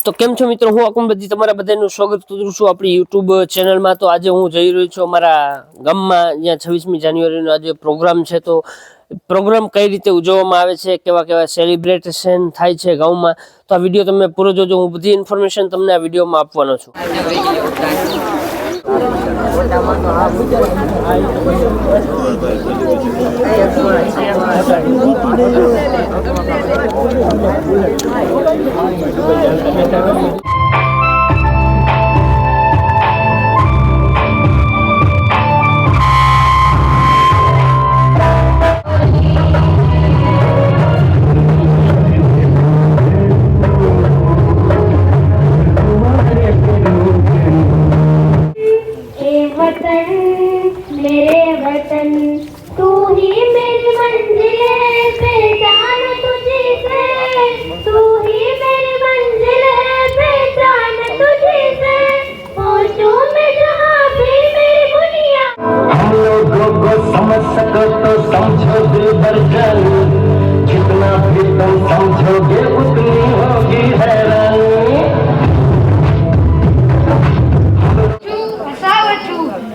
તો કેમ છો મિત્રો, હું અકુમબદ્દી તમારા બધાનું સ્વાગત કરું છું આપણી યુટ્યુબ ચેનલમાં। તો આજે હું જઈ રહ્યો છું અમારા ગામમાં, જ્યાં 26મી જાન્યુઆરીનો આજે પ્રોગ્રામ છે। તો પ્રોગ્રામ કઈ રીતે ઉજવવામાં આવે છે, કેવા કેવા સેલિબ્રેશન થાય છે ગામમાં, તો આ વિડીયો તમે પૂરો જોજો। હું બધી ઇન્ફોર્મેશન તમને આ વિડીયોમાં આપવાનો છું। जितना भी तुम समझोगे उतनी होगी हैरानी।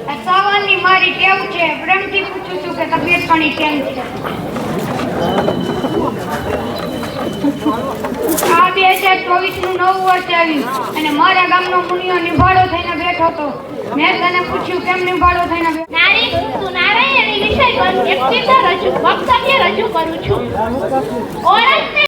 હસાવવાની મારી ટેવ છે, પ્રેમથી પૂછું છું કે તબિયત પાણી કેમ છે? આ 2024નું નવું વર્ષ આવ્યું અને મારા ગામનો મુનિયો નિભાળો થઈને બેઠો હતો। મેં તને પૂછ્યું કેમ નિભાળો થઈને બેઠો? નારી, તું નારાયણી વિષય પર વ્યક્તિત્વ વક્તવ્ય રજૂ કરું છું। ઓરસને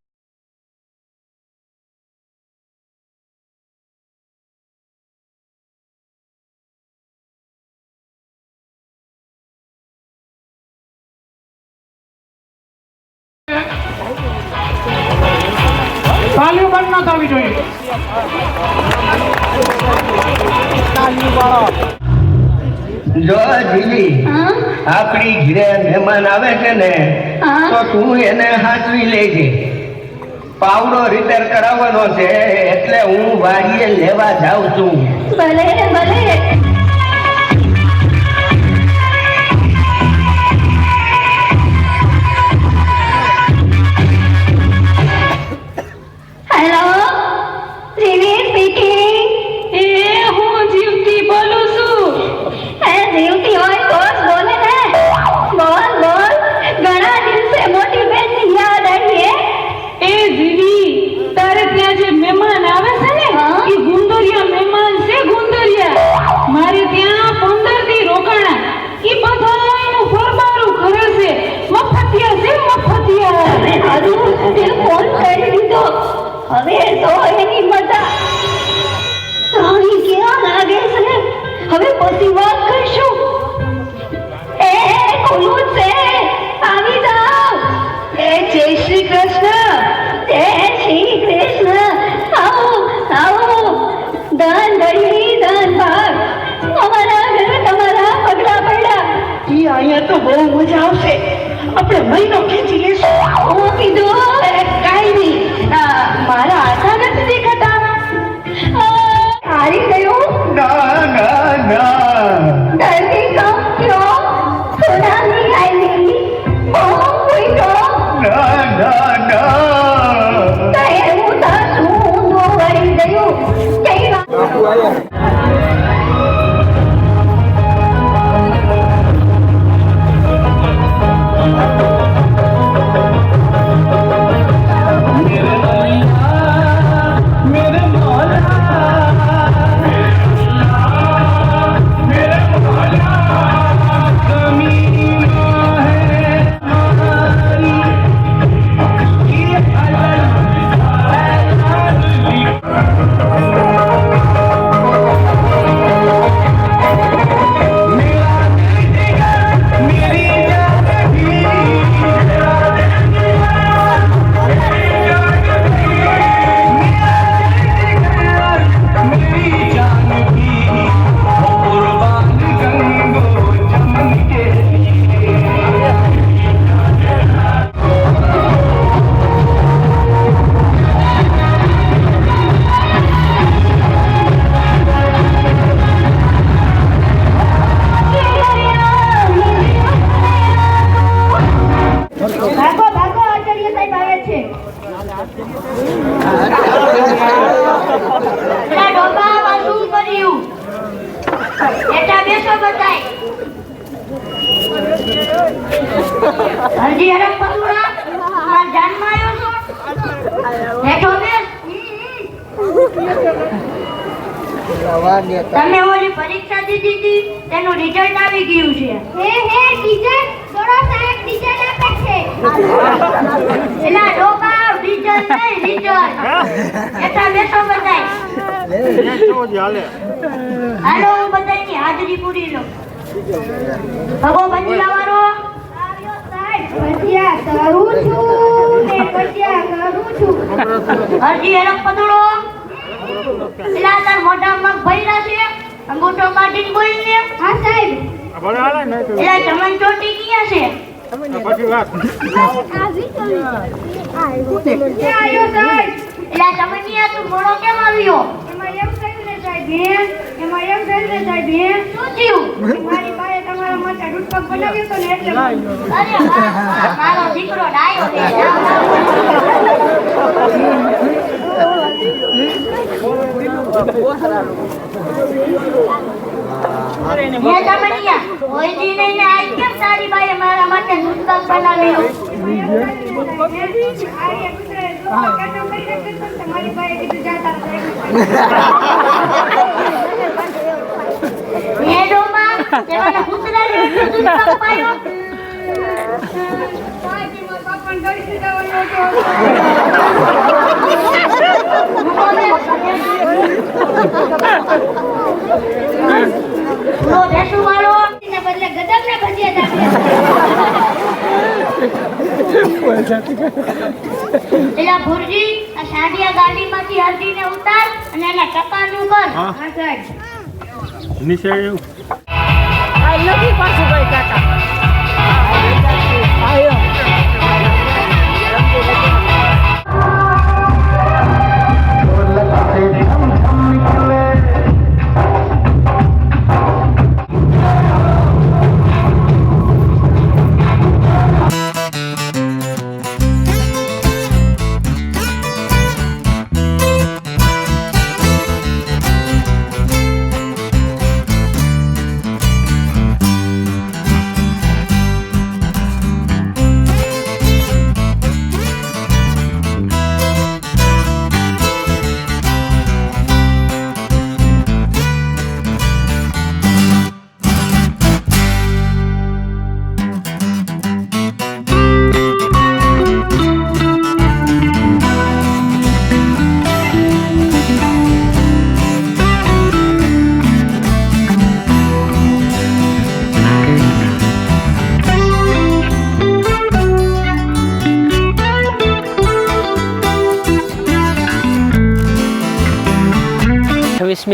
તાલીઓ બંધ ના થવી જોઈએ। જો જીવી આપણી ઘરે મહેમાન આવે છે ને, તો તું એને હાચવી લેજે। પાવડો રિપેર કરાવવાનો છે, એટલે હું વાડીએ લેવા જાઉં છું। ભલે ભલે। હેલો, જીવી સ્પીકિંગ। હું જીવતી બોલું છું। જીવતી હોય તો જ બોલે ને। બોલ બોલ, ઘણા દિવસે મોટી બેનની યાદ આવી। એ જીવી, તારે ત્યાં જે મહેમાન આવે છે ને, એ ગુંદરિયા મહેમાન છે, ગુંદરિયા। મારે ત્યાં 15 દી રોકાણા, એ બધાનું ફરમારું કરે છે, મફતિયા છે, મફતિયા। હજુ તે ફોન કરી દીધો, હવે તો એની મજા સારી કેવા લાગે છે। હવે પછી વાત કરશું। એ ખુલ્લું છે, આવી જાઓ। જય શ્રી કૃષ્ણ। જય શ્રી કૃષ્ણ। આવો આવો, દાન ધરી દાન ભાગ, અમારા ઘરે તમારા પગલા પડ્યા। ઈ અહીંયા તો બહુ મજા આવશે, આપણે મહિનો ખેંચી લેશું। હું કીધું કાંઈ નહીં, મારા આશા નથી દેખાતા। હારી ગયું? ના ના ના, डरने कम क्यों? सुना नहीं आई, बहुत कोई तो ના ના ના। कहे उधर सुन दो वरी गयो कई એલા ડોબામાં શું કર્યું? બેટા બેસો બધાય. હજી હરખ પતુડા મારા જાનમાં આવ્યો છો? બેઠો બેસ. તમે ઓલી પરીક્ષા દીધી હતી તેનું રિઝલ્ટ આવી ગયું છે. હે ટીચર થોડો સાહેબ રિઝલ્ટ આપે છે. એલા ડોબા રિઝલ્ટ નહીં રિઝલ્ટ. બેટા બેસો બધાય. હાલો હું બધાયની હાજરી પૂરી લઉં. ભગો ભજીયા વાળો આવ્યો સાહેબ. ભજીયા કરું છું ને ભજીયા કરું છું. હજી હરખ પતુડો એલા તાર મોઢામાં ભર્યા છે અંગૂઠો કાઢીને બોલ ને. હા સાહેબ. એલા ચમન ચોટી ક્યાં છે? આયો સાહેબ. એલા ચમનિયા તું મોડો કેમ આવ્યો? એમાં એમ થયું ને સાહેબ શું થયું? મારી પાસે તમારા માટે રૂટપક બનાવ્યો તો ને એટલે. અરે વાહ મારો દીકરો ડાયો છે. મારા માટે દૂધપાક બનાવ્યો. બદલે ગદમ ને ભજીયા ભુરજી આ સાડિયા ગાડીમાંથી હરદીને ઉતાર અને એના ટપાનું કર. હા સાહેબ. નીચે આ નથી પાછું ભાઈ કાકા આયો.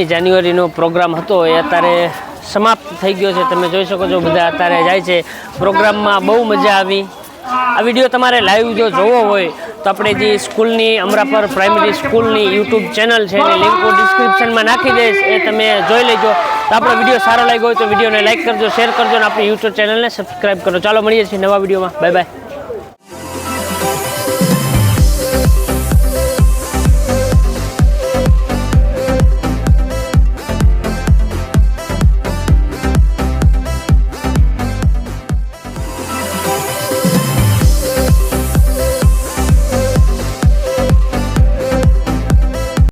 જાન્યુઆરીનો પ્રોગ્રામ હતો એ અત્યારે સમાપ્ત થઈ ગયો છે. તમે જોઈ શકો છો બધા અત્યારે જાય છે પ્રોગ્રામમાં. બહુ મજા આવી. આ વિડીયો તમારે લાઈવ જો જોવો હોય તો આપણે જે સ્કૂલની અમરાપર પ્રાઇમરી સ્કૂલની યુટ્યુબ ચેનલ છે એની લિંક હું ડિસ્ક્રિપ્શનમાં નાખી દઈશ. એ તમે જોઈ લેજો. તો આપણો વિડીયો સારો લાગ્યો હોય તો વિડીયોને લાઈક કરજો, શેર કરજો અને આપણી યુટ્યુબ ચેનલને સબસ્ક્રાઈબ કરો. ચાલો મળીએ છીએ નવા વિડીયોમાં. Bye bye.